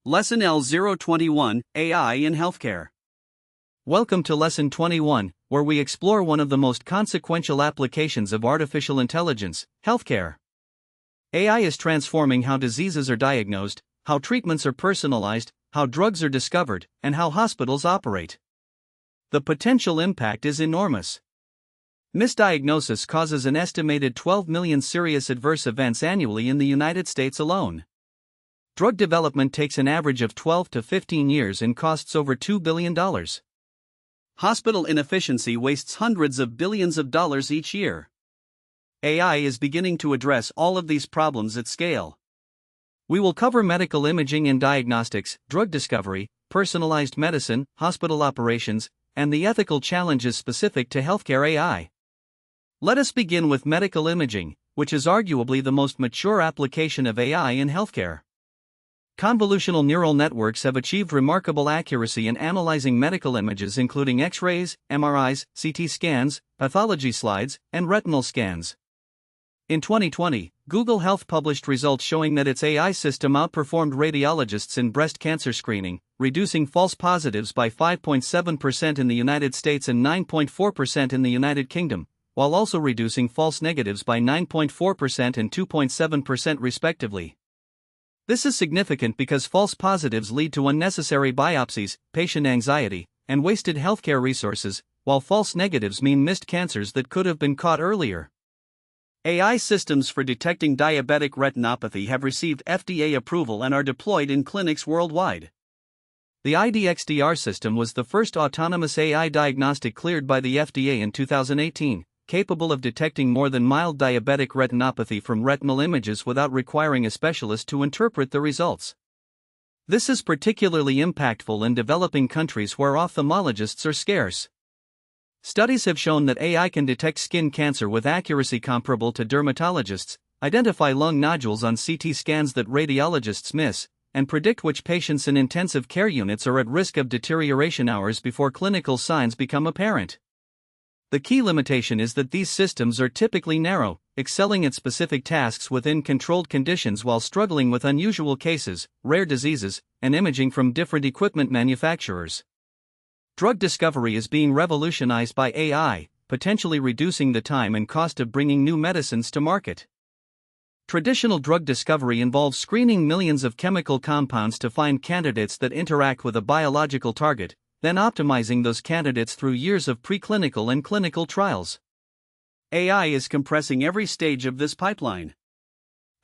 Lesson L021, AI in Healthcare. Welcome to Lesson 21, where we explore one of the most consequential applications of artificial intelligence, healthcare. AI is transforming how diseases are diagnosed, how treatments are personalized, how drugs are discovered, and how hospitals operate. The potential impact is enormous. Misdiagnosis causes an estimated 12 million serious adverse events annually in the United States alone. Drug development takes an average of 12 to 15 years and costs over $2 billion. Hospital inefficiency wastes hundreds of billions of dollars each year. AI is beginning to address all of these problems at scale. We will cover medical imaging and diagnostics, drug discovery, personalized medicine, hospital operations, and the ethical challenges specific to healthcare AI. Let us begin with medical imaging, which is arguably the most mature application of AI in healthcare. Convolutional neural networks have achieved remarkable accuracy in analyzing medical images including X-rays, MRIs, CT scans, pathology slides, and retinal scans. In 2020, Google Health published results showing that its AI system outperformed radiologists in breast cancer screening, reducing false positives by 5.7% in the United States and 9.4% in the United Kingdom, while also reducing false negatives by 9.4% and 2.7% respectively. This is significant because false positives lead to unnecessary biopsies, patient anxiety, and wasted healthcare resources, while false negatives mean missed cancers that could have been caught earlier. AI systems for detecting diabetic retinopathy have received FDA approval and are deployed in clinics worldwide. The IDXDR system was the first autonomous AI diagnostic cleared by the FDA in 2018, capable of detecting more than mild diabetic retinopathy from retinal images without requiring a specialist to interpret the results. This is particularly impactful in developing countries where ophthalmologists are scarce. Studies have shown that AI can detect skin cancer with accuracy comparable to dermatologists, identify lung nodules on CT scans that radiologists miss, and predict which patients in intensive care units are at risk of deterioration hours before clinical signs become apparent. The key limitation is that these systems are typically narrow, excelling at specific tasks within controlled conditions while struggling with unusual cases, rare diseases, and imaging from different equipment manufacturers. Drug discovery is being revolutionized by AI, potentially reducing the time and cost of bringing new medicines to market. Traditional drug discovery involves screening millions of chemical compounds to find candidates that interact with a biological target, then optimizing those candidates through years of preclinical and clinical trials. AI is compressing every stage of this pipeline.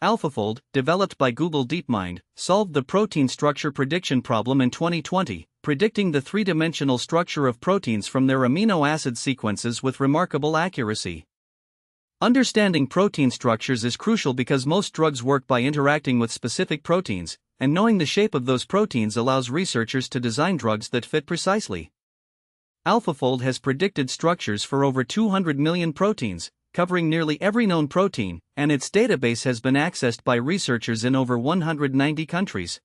AlphaFold, developed by Google DeepMind, solved the protein structure prediction problem in 2020, predicting the three-dimensional structure of proteins from their amino acid sequences with remarkable accuracy. Understanding protein structures is crucial because most drugs work by interacting with specific proteins, and knowing the shape of those proteins allows researchers to design drugs that fit precisely. AlphaFold has predicted structures for over 200 million proteins, covering nearly every known protein, and its database has been accessed by researchers in over 190 countries.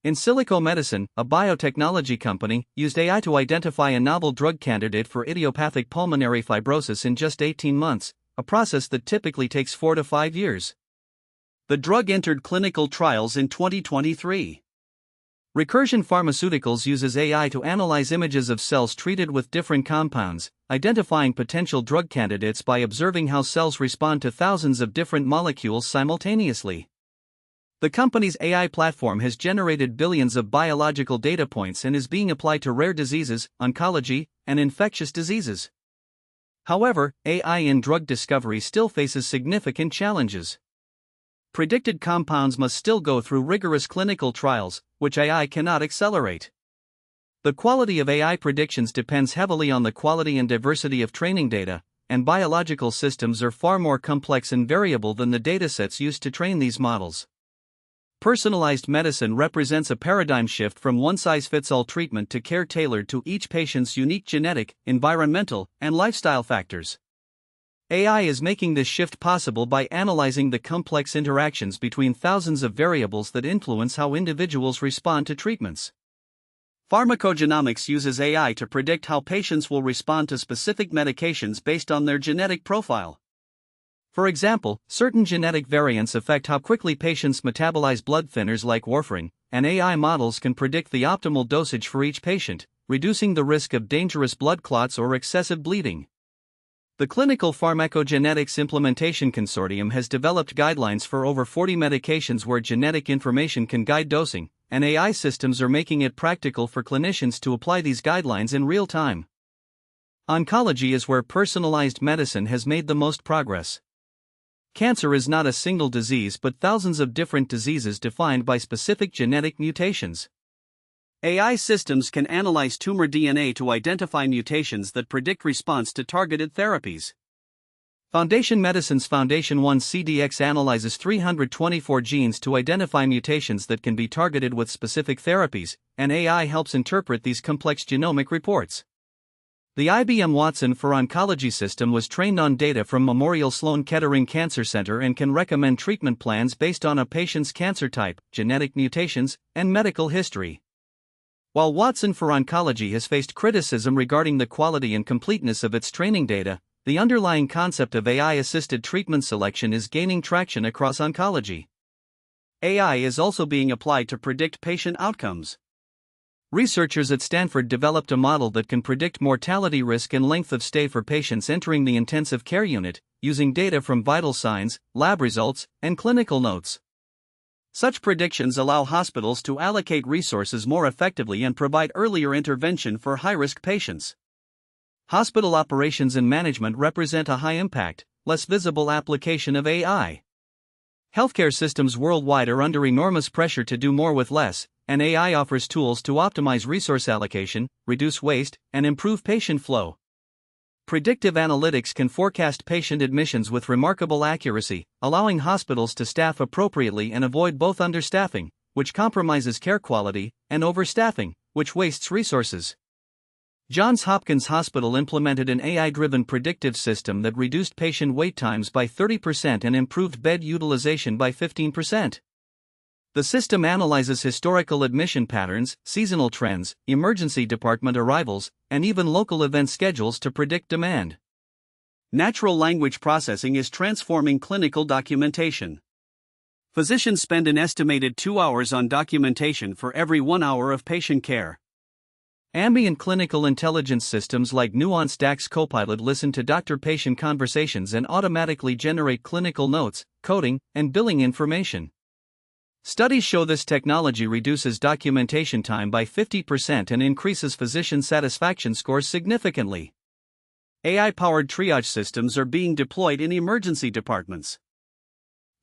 In Silico Medicine, a biotechnology company, used AI to identify a novel drug candidate for idiopathic pulmonary fibrosis in just 18 months, a process that typically takes 4 to 5 years. The drug entered clinical trials in 2023. Recursion Pharmaceuticals uses AI to analyze images of cells treated with different compounds, identifying potential drug candidates by observing how cells respond to thousands of different molecules simultaneously. The company's AI platform has generated billions of biological data points and is being applied to rare diseases, oncology, and infectious diseases. However, AI in drug discovery still faces significant challenges. Predicted compounds must still go through rigorous clinical trials, which AI cannot accelerate. The quality of AI predictions depends heavily on the quality and diversity of training data, and biological systems are far more complex and variable than the datasets used to train these models. Personalized medicine represents a paradigm shift from one-size-fits-all treatment to care tailored to each patient's unique genetic, environmental, and lifestyle factors. AI is making this shift possible by analyzing the complex interactions between thousands of variables that influence how individuals respond to treatments. Pharmacogenomics uses AI to predict how patients will respond to specific medications based on their genetic profile. For example, certain genetic variants affect how quickly patients metabolize blood thinners like warfarin, and AI models can predict the optimal dosage for each patient, reducing the risk of dangerous blood clots or excessive bleeding. The Clinical Pharmacogenetics Implementation Consortium has developed guidelines for over 40 medications where genetic information can guide dosing, and AI systems are making it practical for clinicians to apply these guidelines in real time. Oncology is where personalized medicine has made the most progress. Cancer is not a single disease but thousands of different diseases defined by specific genetic mutations. AI systems can analyze tumor DNA to identify mutations that predict response to targeted therapies. Foundation Medicine's Foundation 1 CDX analyzes 324 genes to identify mutations that can be targeted with specific therapies, and AI helps interpret these complex genomic reports. The IBM Watson for Oncology system was trained on data from Memorial Sloan Kettering Cancer Center and can recommend treatment plans based on a patient's cancer type, genetic mutations, and medical history. While Watson for Oncology has faced criticism regarding the quality and completeness of its training data, the underlying concept of AI-assisted treatment selection is gaining traction across oncology. AI is also being applied to predict patient outcomes. Researchers at Stanford developed a model that can predict mortality risk and length of stay for patients entering the intensive care unit, using data from vital signs, lab results, and clinical notes. Such predictions allow hospitals to allocate resources more effectively and provide earlier intervention for high-risk patients. Hospital operations and management represent a high-impact, less visible application of AI. Healthcare systems worldwide are under enormous pressure to do more with less, and AI offers tools to optimize resource allocation, reduce waste, and improve patient flow. Predictive analytics can forecast patient admissions with remarkable accuracy, allowing hospitals to staff appropriately and avoid both understaffing, which compromises care quality, and overstaffing, which wastes resources. Johns Hopkins Hospital implemented an AI-driven predictive system that reduced patient wait times by 30% and improved bed utilization by 15%. The system analyzes historical admission patterns, seasonal trends, emergency department arrivals, and even local event schedules to predict demand. Natural language processing is transforming clinical documentation. Physicians spend an estimated 2 hours on documentation for every 1 hour of patient care. Ambient clinical intelligence systems like Nuance DAX Copilot listen to doctor-patient conversations and automatically generate clinical notes, coding, and billing information. Studies show this technology reduces documentation time by 50% and increases physician satisfaction scores significantly. AI-powered triage systems are being deployed in emergency departments.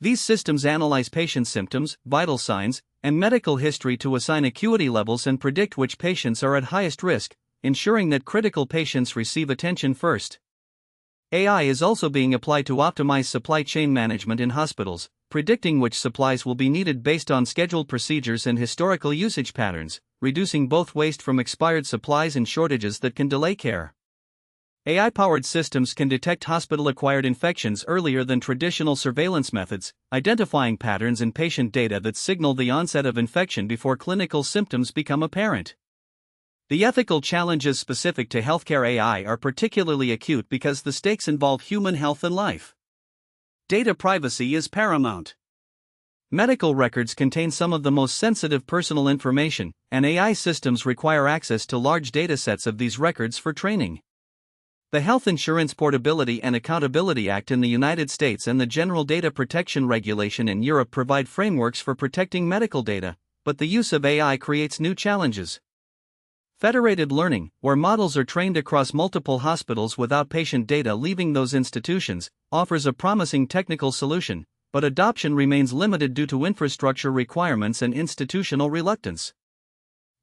These systems analyze patient symptoms, vital signs, and medical history to assign acuity levels and predict which patients are at highest risk, ensuring that critical patients receive attention first. AI is also being applied to optimize supply chain management in hospitals, predicting which supplies will be needed based on scheduled procedures and historical usage patterns, reducing both waste from expired supplies and shortages that can delay care. AI-powered systems can detect hospital-acquired infections earlier than traditional surveillance methods, identifying patterns in patient data that signal the onset of infection before clinical symptoms become apparent. The ethical challenges specific to healthcare AI are particularly acute because the stakes involve human health and life. Data privacy is paramount. Medical records contain some of the most sensitive personal information, and AI systems require access to large datasets of these records for training. The Health Insurance Portability and Accountability Act in the United States and the General Data Protection Regulation in Europe provide frameworks for protecting medical data, but the use of AI creates new challenges. Federated learning, where models are trained across multiple hospitals without patient data leaving those institutions, offers a promising technical solution, but adoption remains limited due to infrastructure requirements and institutional reluctance.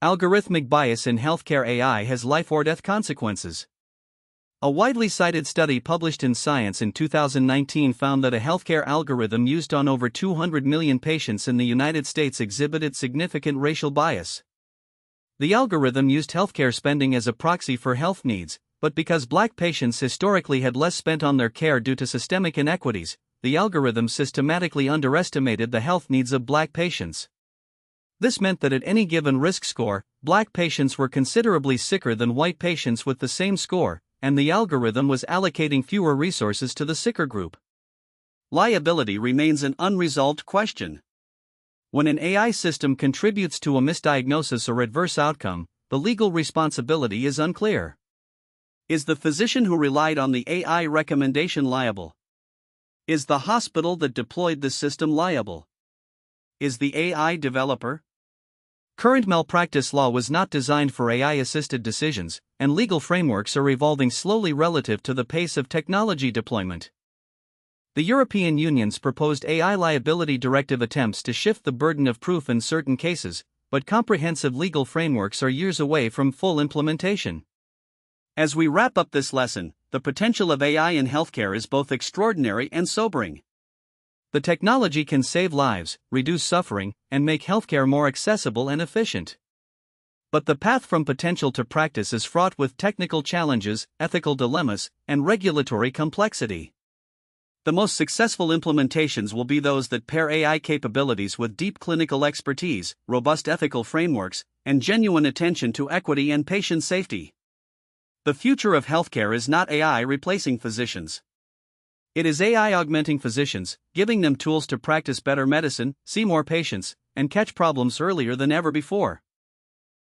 Algorithmic bias in healthcare AI has life-or-death consequences. A widely cited study published in Science in 2019 found that a healthcare algorithm used on over 200 million patients in the United States exhibited significant racial bias. The algorithm used healthcare spending as a proxy for health needs, but because Black patients historically had less spent on their care due to systemic inequities, the algorithm systematically underestimated the health needs of Black patients. This meant that at any given risk score, Black patients were considerably sicker than white patients with the same score, and the algorithm was allocating fewer resources to the sicker group. Liability remains an unresolved question. When an AI system contributes to a misdiagnosis or adverse outcome, the legal responsibility is unclear. Is the physician who relied on the AI recommendation liable? Is the hospital that deployed the system liable? Is the AI developer? Current malpractice law was not designed for AI-assisted decisions, and legal frameworks are evolving slowly relative to the pace of technology deployment. The European Union's proposed AI liability directive attempts to shift the burden of proof in certain cases, but comprehensive legal frameworks are years away from full implementation. As we wrap up this lesson, the potential of AI in healthcare is both extraordinary and sobering. The technology can save lives, reduce suffering, and make healthcare more accessible and efficient. But the path from potential to practice is fraught with technical challenges, ethical dilemmas, and regulatory complexity. The most successful implementations will be those that pair AI capabilities with deep clinical expertise, robust ethical frameworks, and genuine attention to equity and patient safety. The future of healthcare is not AI replacing physicians. It is AI augmenting physicians, giving them tools to practice better medicine, see more patients, and catch problems earlier than ever before.